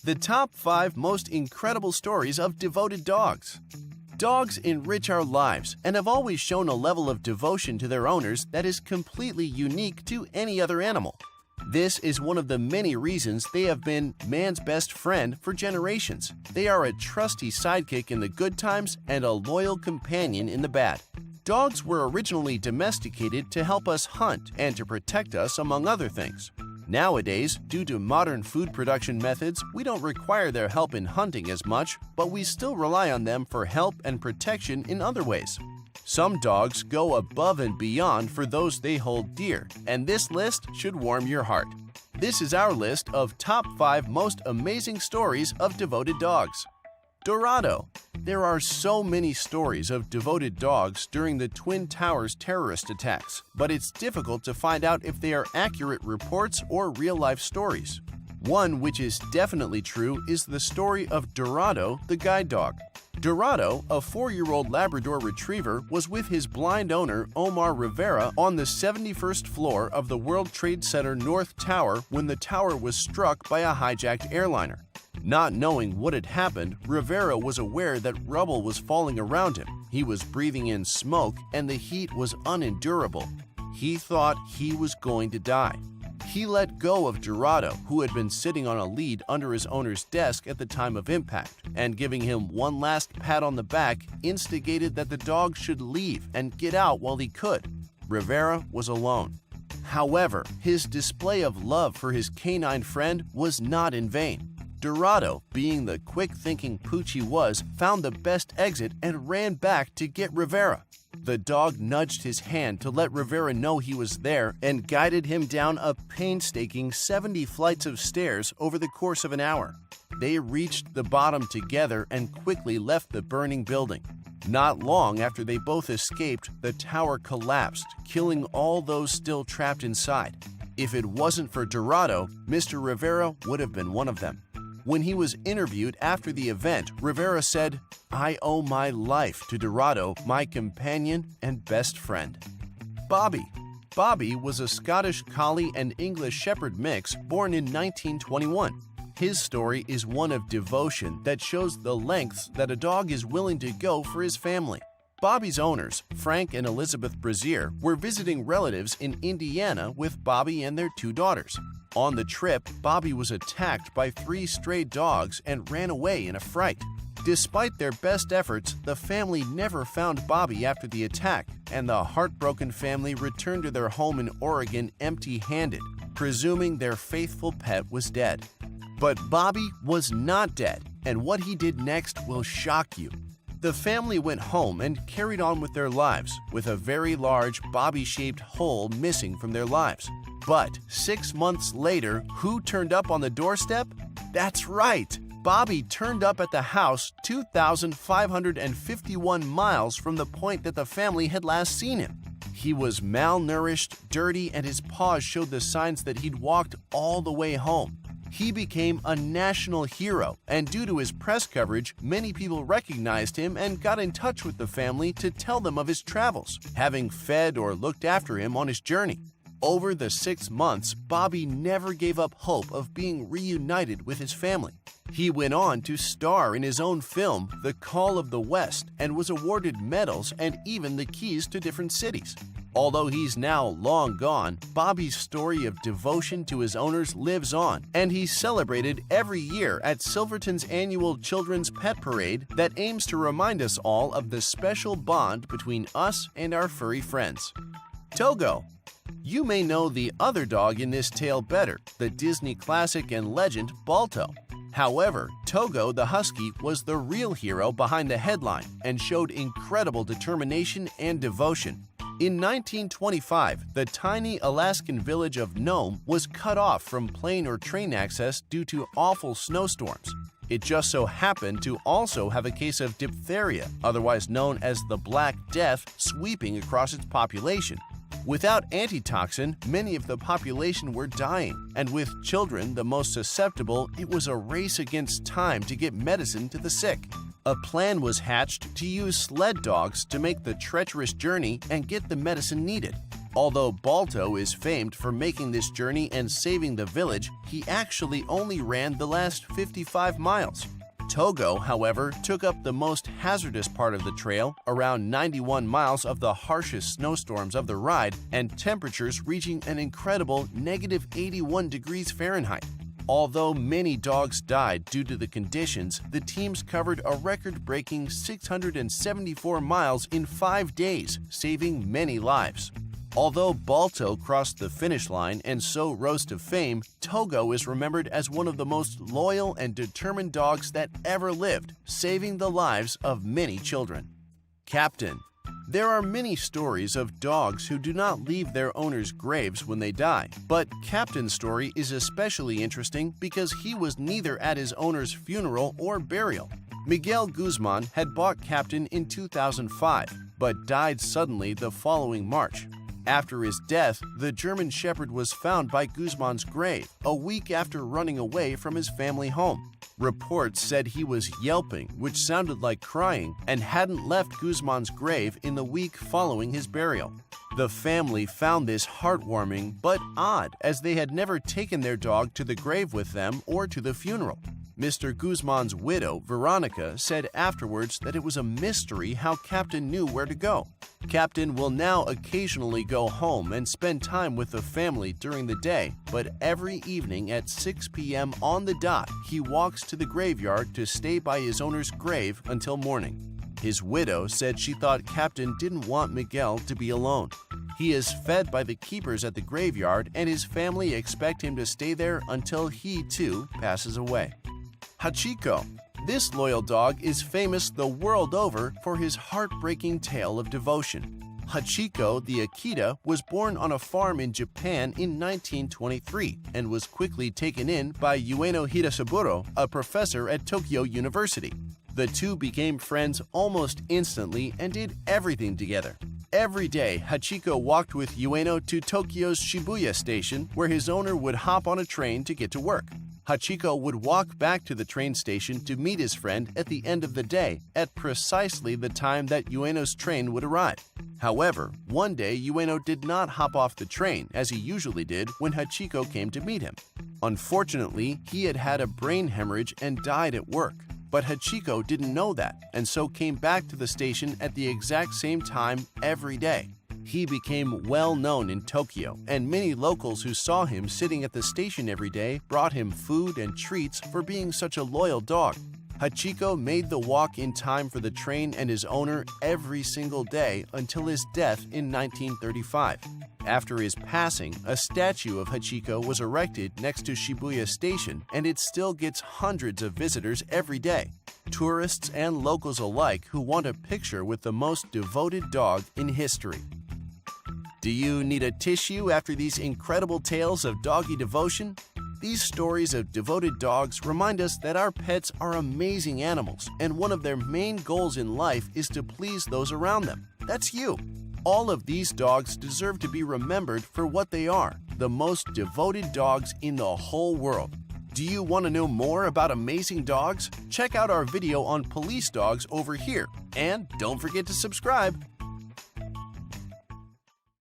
The top 5 most incredible stories of devoted dogs. Dogs enrich our lives and have always shown a level of devotion to their owners that is completely unique to any other animal. This is one of the many reasons they have been man's best friend for generations. They are a trusty sidekick in the good times and a loyal companion in the bad. Dogs were originally domesticated to help us hunt and to protect us, among other things. Nowadays, due to modern food production methods, we don't require their help in hunting as much, but we still rely on them for help and protection in other ways. Some dogs go above and beyond for those they hold dear, and this list should warm your heart. This is our list of top 5 most amazing stories of devoted dogs. Dorado. There are so many stories of devoted dogs during the Twin Towers terrorist attacks, but it's difficult to find out if they are accurate reports or real-life stories. One which is definitely true is the story of Dorado, the guide dog. Dorado, a 4-year-old Labrador retriever, was with his blind owner Omar Rivera on the 71st floor of the World Trade Center North Tower when the tower was struck by a hijacked airliner. Not knowing what had happened, Rivera was aware that rubble was falling around him. He was breathing in smoke and the heat was unendurable. He thought he was going to die. He let go of Dorado, who had been sitting on a lead under his owner's desk at the time of impact, and giving him one last pat on the back, instigated that the dog should leave and get out while he could. Rivera was alone. However, his display of love for his canine friend was not in vain. Dorado, being the quick-thinking pooch he was, found the best exit and ran back to get Rivera. The dog nudged his hand to let Rivera know he was there and guided him down a painstaking 70 flights of stairs over the course of an hour. They reached the bottom together and quickly left the burning building. Not long after they both escaped, the tower collapsed, killing all those still trapped inside. If it wasn't for Dorado, Mr. Rivera would have been one of them. When he was interviewed after the event, Rivera said, "I owe my life to Dorado, my companion and best friend." Bobby. Bobby was a Scottish Collie and English Shepherd mix born in 1921. His story is one of devotion that shows the lengths that a dog is willing to go for his family. Bobby's owners, Frank and Elizabeth Brazier, were visiting relatives in Indiana with Bobby and their 2 daughters. On the trip, Bobby was attacked by 3 stray dogs and ran away in a fright. Despite their best efforts, the family never found Bobby after the attack, and the heartbroken family returned to their home in Oregon empty-handed, presuming their faithful pet was dead. But Bobby was not dead, and what he did next will shock you. The family went home and carried on with their lives, with a very large Bobby-shaped hole missing from their lives. But 6 months later, who turned up on the doorstep? That's right! Bobby turned up at the house 2,551 miles from the point that the family had last seen him. He was malnourished, dirty, and his paws showed the signs that he'd walked all the way home. He became a national hero, and due to his press coverage, many people recognized him and got in touch with the family to tell them of his travels, having fed or looked after him on his journey. Over the 6 months, Bobby never gave up hope of being reunited with his family. He went on to star in his own film, The Call of the West, and was awarded medals and even the keys to different cities. Although he's now long gone, Bobby's story of devotion to his owners lives on, and he's celebrated every year at Silverton's annual Children's Pet Parade that aims to remind us all of the special bond between us and our furry friends. Togo. You may know the other dog in this tale better, the Disney classic and legend Balto. However, Togo the Husky was the real hero behind the headline and showed incredible determination and devotion. In 1925, the tiny Alaskan village of Nome was cut off from plane or train access due to awful snowstorms. It just so happened to also have a case of diphtheria, otherwise known as the Black Death, sweeping across its population. Without antitoxin, many of the population were dying, and with children the most susceptible, it was a race against time to get medicine to the sick. A plan was hatched to use sled dogs to make the treacherous journey and get the medicine needed. Although Balto is famed for making this journey and saving the village, he actually only ran the last 55 miles. Togo, however, took up the most hazardous part of the trail, around 91 miles of the harshest snowstorms of the ride and temperatures reaching an incredible -81 degrees Fahrenheit. Although many dogs died due to the conditions, the teams covered a record-breaking 674 miles in 5 days, saving many lives. Although Balto crossed the finish line and so rose to fame, Togo is remembered as one of the most loyal and determined dogs that ever lived, saving the lives of many children. Captain. There are many stories of dogs who do not leave their owners' graves when they die, but Captain's story is especially interesting because he was neither at his owner's funeral or burial. Miguel Guzman had bought Captain in 2005, but died suddenly the following March. After his death, the German Shepherd was found by Guzman's grave a week after running away from his family home. Reports said he was yelping, which sounded like crying, and hadn't left Guzman's grave in the week following his burial. The family found this heartwarming but odd, as they had never taken their dog to the grave with them or to the funeral. Mr. Guzman's widow, Veronica, said afterwards that it was a mystery how Captain knew where to go. Captain will now occasionally go home and spend time with the family during the day, but every evening at 6 p.m. on the dot, he walks to the graveyard to stay by his owner's grave until morning. His widow said she thought Captain didn't want Miguel to be alone. He is fed by the keepers at the graveyard, and his family expect him to stay there until he, too, passes away. Hachiko. This loyal dog is famous the world over for his heartbreaking tale of devotion. Hachiko the Akita was born on a farm in Japan in 1923 and was quickly taken in by Ueno Hirasaburo, a professor at Tokyo University. The two became friends almost instantly and did everything together. Every day, Hachiko walked with Ueno to Tokyo's Shibuya station, where his owner would hop on a train to get to work. Hachiko would walk back to the train station to meet his friend at the end of the day at precisely the time that Ueno's train would arrive. However, one day Ueno did not hop off the train as he usually did when Hachiko came to meet him. Unfortunately, he had had a brain hemorrhage and died at work. But Hachiko didn't know that and so came back to the station at the exact same time every day. He became well known in Tokyo, and many locals who saw him sitting at the station every day brought him food and treats for being such a loyal dog. Hachiko made the walk in time for the train and his owner every single day until his death in 1935. After his passing, a statue of Hachiko was erected next to Shibuya Station, and it still gets hundreds of visitors every day. Tourists and locals alike who want a picture with the most devoted dog in history. Do you need a tissue after these incredible tales of doggy devotion? These stories of devoted dogs remind us that our pets are amazing animals, and one of their main goals in life is to please those around them. That's you. All of these dogs deserve to be remembered for what they are, the most devoted dogs in the whole world. Do you want to know more about amazing dogs? Check out our video on police dogs over here, and don't forget to subscribe.